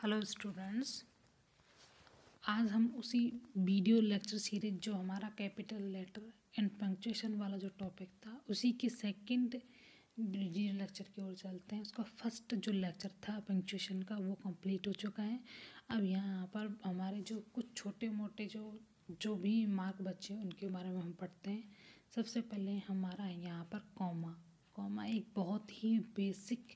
Hello students, आज हम उसी वीडियो लेक्चर सीरीज जो हमारा कैपिटल लेटर एंड पंक्चुएशन वाला जो टॉपिक था उसी के सेकंड वीडियो लेक्चर की ओर चलते हैं। उसका फर्स्ट जो लेक्चर था पंक्चुएशन का वो कंप्लीट हो चुका है। अब यहाँ पर हमारे जो कुछ छोटे मोटे जो भी मार्क बचे उनके बारे में हम पढ़ते हैं। सबसे पहले हमारा यहाँ पर कॉमा एक बहुत ही बेसिक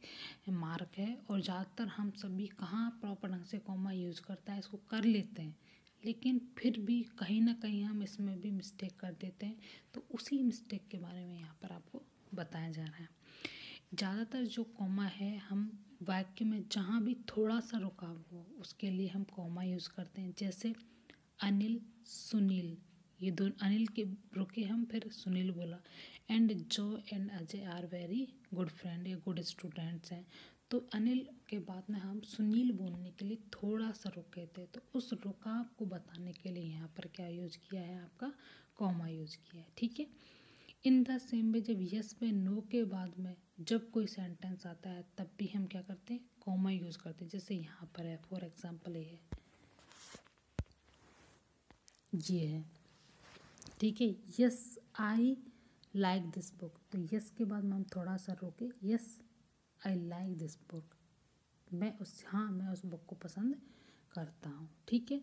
मार्क है और ज़्यादातर हम सभी कहाँ प्रॉपर ढंग से कॉमा यूज़ करता है इसको कर लेते हैं, लेकिन फिर भी कहीं ना कहीं हम इसमें भी मिस्टेक कर देते हैं। तो उसी मिस्टेक के बारे में यहाँ पर आपको बताया जा रहा है। ज़्यादातर जो कॉमा है हम वाक्य में जहाँ भी थोड़ा सा रुकाव हो उसके लिए हम कॉमा यूज़ करते हैं। जैसे अनिल सुनील, ये दो अनिल के रुके हम फिर सुनील बोला। And Joe and Ajay are very good friend, ये गुड स्टूडेंट्स हैं। तो अनिल के बाद में हम सुनील बोलने के लिए थोड़ा सा रुके थे, तो उस रुकाव को बताने के लिए यहाँ पर क्या यूज़ किया है, आपका कॉमा यूज़ किया है। ठीक है। इन द सेम वे जब यस में नो के बाद में जब कोई सेंटेंस आता है तब भी हम क्या करते हैं, कॉमा यूज़ करते हैं। जैसे यहाँ पर है, फॉर एग्जाम्पल ये है ठीक है, yes I like this book. तो यस के बाद में हम थोड़ा सा रोके, yes I like this book, मैं उस बुक को पसंद करता हूँ। ठीक है।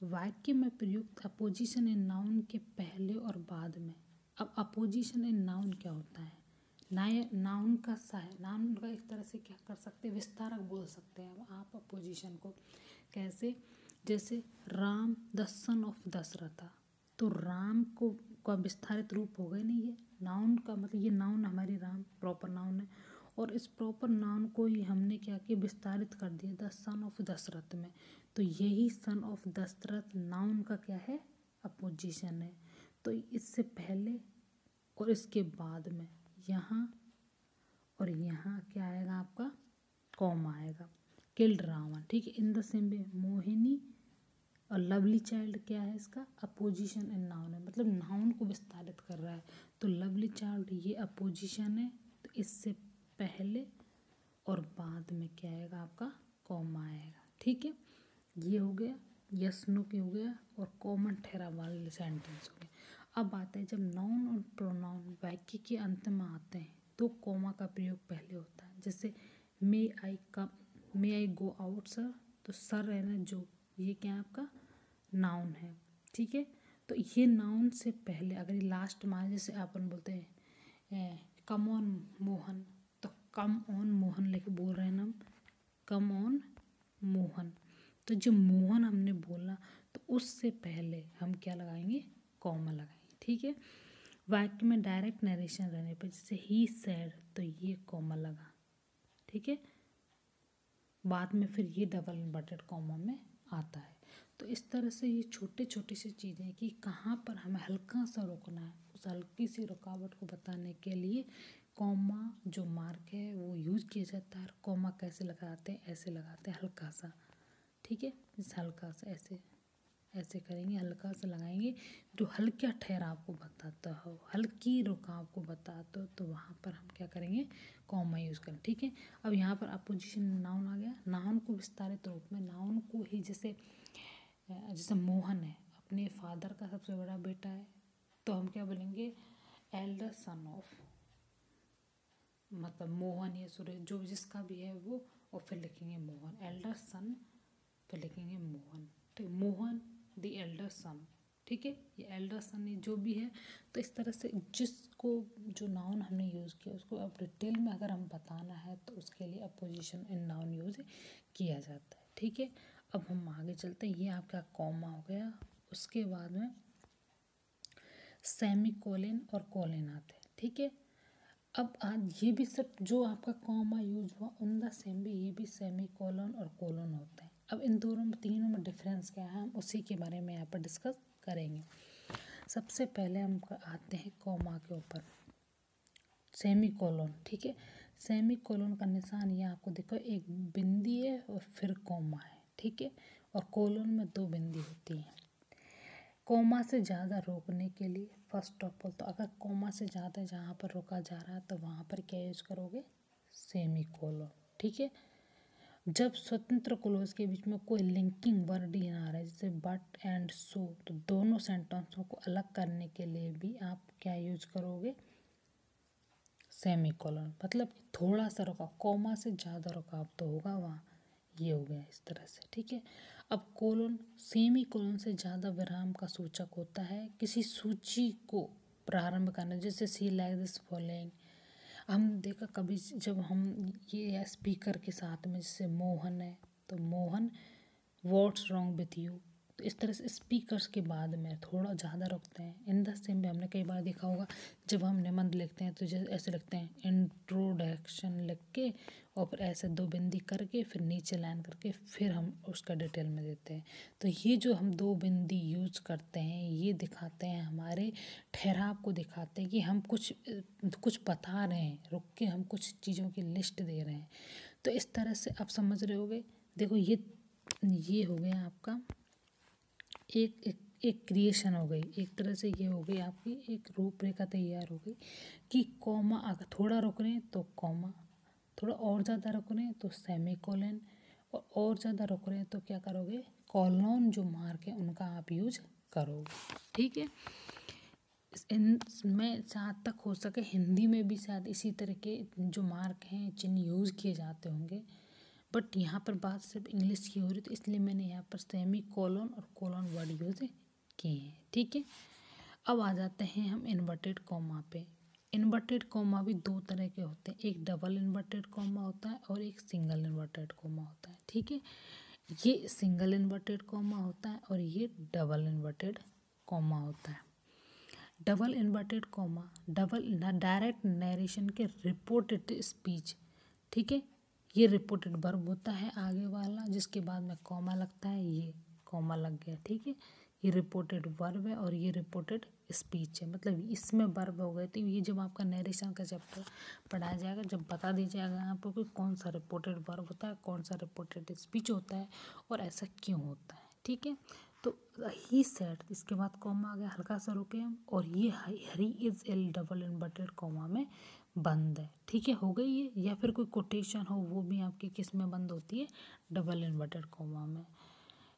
वाक्य में प्रयुक्त अपोजिशन इन नाउन के पहले और बाद में। अब अपोजिशन इन नाउन क्या होता है, नाउन का नाउन का एक तरह से क्या कर सकते हैं, विस्तारक बोल सकते हैं आप अपोजिशन को। कैसे, जैसे Ram the son of Dasharatha, तो राम को का विस्तारित रूप हो गया नहीं है नाउन का, मतलब ये नाउन हमारी राम प्रॉपर नाउन है और इस प्रॉपर नाउन को ही हमने क्या किया, विस्तारित कर दिया द सन ऑफ दशरथ में। तो यही सन ऑफ दशरथ नाउन का क्या है, अपोजिशन है। तो इससे पहले और इसके बाद में यहाँ और यहाँ क्या आएगा, आपका कॉमा आएगा। किल्ड रावण, ठीक है। In the same way Mohini और लवली चाइल्ड क्या है, इसका अपोजिशन इन नाउन है, मतलब नाउन को विस्तारित कर रहा है। तो लवली चाइल्ड ये अपोजिशन है, तो इससे पहले और बाद में क्या आएगा, आपका कॉमा आएगा। ठीक है। ये हो गया यस नो के हो गया और कॉमन ठहरा वाले सेंटेंस हो गए। अब आते हैं जब नाउन और प्रोनाउन वाक्य के अंत में आते हैं तो कॉमा का प्रयोग पहले होता है। जैसे मे आई गो आउट सर, तो सर रहना जो, ये क्या है, आपका नाउन है। ठीक है। तो ये नाउन से पहले अगर ये लास्ट में, जैसे अपन बोलते हैं कम ऑन मोहन, तो कम ऑन मोहन लेके बोल रहे हैं ना हम, कम ऑन मोहन। तो जो मोहन हमने बोला तो उससे पहले हम क्या लगाएंगे, कॉमा लगाएंगे। ठीक है। वाक्य में डायरेक्ट नरेशन रहने पर जैसे ही सैड, तो ये कॉमा लगा। ठीक है। बाद में फिर ये डबल इन्वर्टेड कॉमा में आता है। तो इस तरह से ये छोटे छोटे सी चीज़ें कि कहाँ पर हमें हल्का सा रोकना है, उस हल्की सी रुकावट को बताने के लिए कॉमा जो मार्क है वो यूज़ किया जाता है। कॉमा कैसे लगाते हैं, ऐसे लगाते हैं हल्का सा। ठीक है। इस हल्का सा ऐसे करेंगे, हल्का सा लगाएंगे जो हल्का ठहराव को बताता हो, हल्की रुकाव को बताता हो, तो वहाँ पर हम क्या करेंगे, कॉमा यूज़ करें। ठीक है। अब यहाँ पर अपोजिशन नाउन आ गया, नाउन को विस्तारित रूप में, नाउन को ही जैसे मोहन है, अपने फादर का सबसे बड़ा बेटा है, तो हम क्या बोलेंगे, एल्डर सन ऑफ, मतलब मोहन या सुरेश जो जिसका भी है वो, और फिर लिखेंगे मोहन, एल्डर सन, फिर लिखेंगे मोहन। तो मोहन द एल्डर सन। ठीक है। ये एल्डर सन जो भी है, तो इस तरह से जिसको जो नाउन हमने यूज़ किया उसको अब डिटेल में अगर हम बताना है तो उसके लिए अपोजिशन इन नाउन यूज़ किया जाता है। ठीक है। अब हम आगे चलते हैं, ये आपका कॉमा हो गया। उसके बाद में सेमी कोलन और कोलन आते हैं। ठीक है। अब आज ये भी सब जो आपका कॉमा यूज हुआ उन द सेम भी ये भी सेमी कोलन और कोलन होते हैं। अब इन दोनों तीनों में डिफरेंस क्या है, हम उसी के बारे में यहाँ पर डिस्कस करेंगे। सबसे पहले हम आते हैं कॉमा के ऊपर, सेमी कोलन। ठीक है। सेमी कोलन का निशान ये आपको देखो, एक बिंदी है और फिर कॉमा है। ठीक है। और कोलन में दो बिंदी होती हैं। कॉमा से ज़्यादा रोकने के लिए फर्स्ट ऑफ ऑल, तो अगर कॉमा से ज़्यादा जहाँ पर रोका जा रहा है तो वहाँ पर क्या यूज़ करोगे, सेमी कोलन। ठीक है। जब स्वतंत्र क्लोज के बीच में कोई लिंकिंग वर्ड ही ना रहे, जैसे बट एंड सो, तो दोनों सेंटेंसों को अलग करने के लिए भी आप क्या यूज करोगे, सेमीकोलन। मतलब कि थोड़ा सा रुकाव, कॉमा से ज़्यादा रुकाव तो होगा वहाँ, ये हो गया इस तरह से, ठीक है। अब कोलन, सेमी कोलन से ज़्यादा विराम का सूचक होता है किसी सूची को प्रारंभ करना, जैसे सी लाइक दिस फॉलोइंग। हम देखा कभी जब हम ये स्पीकर के साथ में, जैसे मोहन है तो Mohan what's wrong with you, तो इस तरह से स्पीकर्स के बाद में थोड़ा ज़्यादा रुकते हैं। इन द सेम भी हमने कई बार देखा होगा, जब हम निबंध लिखते हैं तो जैसे ऐसे लिखते हैं, इंट्रोडक्शन लिख के और फिर ऐसे दो बिंदी करके फिर नीचे लाइन करके फिर हम उसका डिटेल में देते हैं। तो ये जो हम दो बिंदी यूज करते हैं, ये दिखाते हैं, हमारे ठहराव को दिखाते हैं कि हम कुछ बता रहे हैं, रुक के हम कुछ चीज़ों की लिस्ट दे रहे हैं। तो इस तरह से आप समझ रहे होगे। देखो ये हो गया आपका एक क्रिएशन हो गई, एक तरह से ये हो गई आपकी एक रूपरेखा तैयार हो गई कि कॉमा अगर थोड़ा रुक रहे हैं तो कॉमा, थोड़ा और ज़्यादा रुक रहे हैं तो सेमीकोलन, और ज़्यादा रुक रहे हैं तो क्या करोगे, कॉलन जो मार्क है उनका आप यूज करोगे, ठीक है। में जहाँ तक हो सके हिंदी में भी शायद इसी तरह के जो मार्क हैं चिन्ह यूज़ किए जाते होंगे, बट यहाँ पर बात सिर्फ इंग्लिश की हो रही, तो इसलिए मैंने यहाँ पर सेमी कोलन और कोलन वर्ड यूज किए हैं, ठीक है। अब आ जाते हैं हम इन्वर्टेड कॉमा पे। इन्वर्टेड कॉमा भी दो तरह के होते हैं, एक डबल इन्वर्टेड कॉमा होता है और एक सिंगल इन्वर्टेड कॉमा होता है, ठीक है। ये सिंगल इन्वर्टेड कॉमा होता है और ये डबल इन्वर्टेड कॉमा होता है। Double inverted comma direct narration के रिपोर्टेड स्पीच, ठीक है। ये रिपोर्टेड वर्ब होता है आगे वाला, जिसके बाद में कॉमा लगता है, ये कॉमा लग गया, ठीक है। ये रिपोर्टेड वर्ब है और ये रिपोर्टेड स्पीच है, मतलब इसमें वर्ब हो गए। तो ये जब आपका नरेशन का चैप्टर पढ़ाया जाएगा, जब बता दिया जाएगा आपको कि कौन सा रिपोर्टेड वर्ब होता है, कौन सा रिपोर्टेड स्पीच होता है और ऐसा क्यों होता है, ठीक है। तो ही सेड, इसके बाद कॉमा आ गया, हल्का सा रुके हम, और ये hurry is L double inverted comma में बंद है, ठीक है। हो गई ये, या फिर कोई कोटेशन हो वो भी आपकी किस में बंद होती है, डबल इन्वर्टेड कॉमा में,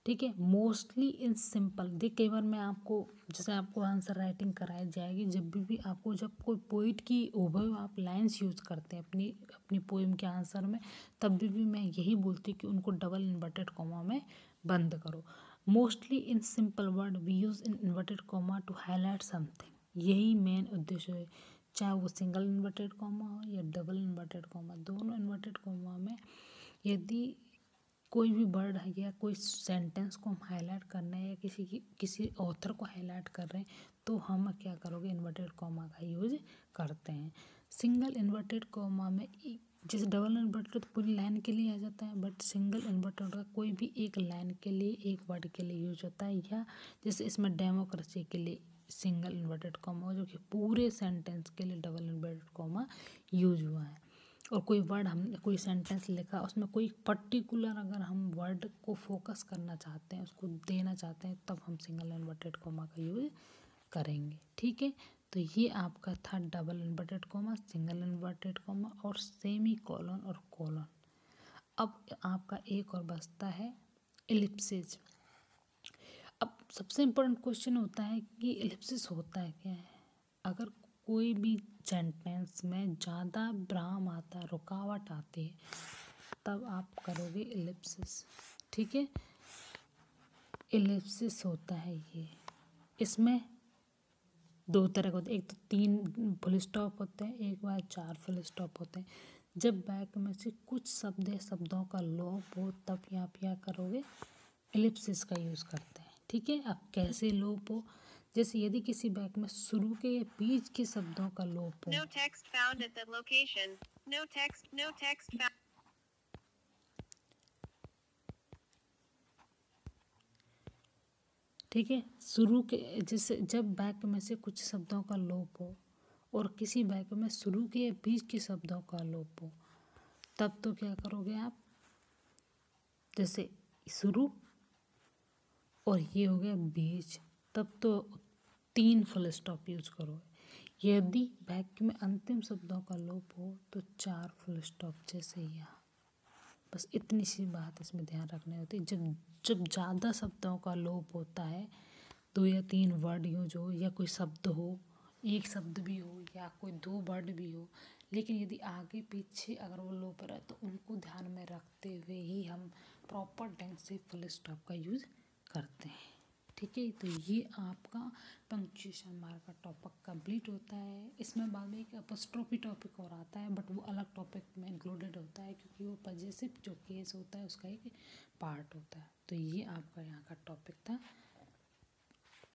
ठीक है। मोस्टली इन सिंपल, देख कई बार मैं आपको, जैसे आपको आंसर राइटिंग कराई जाएगी, जब भी आपको, जब कोई पोइट की ओवर आप लाइंस यूज़ करते हैं अपनी पोइम के आंसर में, तब भी मैं यही बोलती हूँ कि उनको डबल इन्वर्टेड कॉमा में बंद करो। Mostly in simple word we use in inverted comma to highlight something, यही मेन उद्देश्य है, चाहे वो सिंगल इन्वर्टेड कॉमा हो या डबल इन्वर्टेड कॉमा। दोनों इन्वर्टेड कॉमा में यदि कोई भी वर्ड है या कोई सेंटेंस को हम हाईलाइट करना है या किसी ऑथर को हाईलाइट कर रहे हैं, तो हम क्या करोगे, इन्वर्टेड कॉमा का यूज करते हैं। सिंगल इन्वर्टेड कॉमा में जैसे डबल इन्वर्टेड तो पूरी लाइन के लिए आ जाता है, बट सिंगल इन्वर्टेड का कोई भी एक लाइन के लिए, एक वर्ड के लिए यूज होता है, या जैसे इसमें डेमोक्रेसी के लिए सिंगल इन्वर्टेड कॉमा, जो कि पूरे सेंटेंस के लिए डबल इन्वर्टेड कॉमा यूज हुआ है। और कोई वर्ड, हमने कोई सेंटेंस लिखा, उसमें कोई पर्टिकुलर अगर हम वर्ड को फोकस करना चाहते हैं, उसको देना चाहते हैं, तब हम सिंगल इन्वर्टेड कॉमा का यूज करेंगे, ठीक है। तो ये आपका था double inverted comma, single inverted comma और सेमी कोलन और कोलन। अब आपका एक और बचता है एलिप्सिस। अब सबसे इम्पोर्टेंट क्वेश्चन होता है कि एलिप्सिस होता है क्या है। अगर कोई भी सेंटेंस में ज़्यादा विराम आता है, रुकावट आती है, तब आप करोगे एलिप्सिस, ठीक है। एलिप्सिस होता है ये, इसमें दो तरह के होते हैं, एक तो 3 फुल स्टॉप होते हैं, एक बार 4 फुल स्टॉप होते हैं। जब वाक्य में से कुछ शब्दों का लोप हो, तब आप क्या करोगे, एलिप्सिस का यूज़ करते हैं, ठीक है। अब कैसे लोप हो, जैसे यदि किसी वाक्य में शुरू के या बीच के शब्दों का लोप हो, No text found at the location. No text found. ठीक है, शुरू के, जैसे जब वाक्य में से कुछ शब्दों का लोप हो और किसी वाक्य में शुरू के या बीच के शब्दों का लोप हो, तब तो क्या करोगे आप, जैसे शुरू और ये हो गया बीच, तब तो 3 फुल स्टॉप यूज करोगे। यदि वाक्य में अंतिम शब्दों का लोप हो तो 4 फुल स्टॉप, जैसे यहाँ, बस इतनी सी बात इसमें ध्यान रखनी होती है। जब जब ज़्यादा शब्दों का लोप होता है, 2 या 3 वर्ड यूज हो या कोई शब्द हो, एक शब्द भी हो या कोई 2 वर्ड भी हो, लेकिन यदि आगे पीछे अगर वो लोप रहा है तो उनको ध्यान में रखते हुए ही हम प्रॉपर ढंग से फुल स्टॉप का यूज़ करते हैं। ठीक है, तो ये आपका पंक्चुएशन मार्क का टॉपिक कंप्लीट होता है। इसमें बाद में एक एपोस्ट्रोफी टॉपिक और आता है, बट वो अलग टॉपिक में इंक्लूडेड होता है क्योंकि वो पजेसिव जो केस होता है उसका एक पार्ट होता है। तो ये आपका यहाँ का टॉपिक था।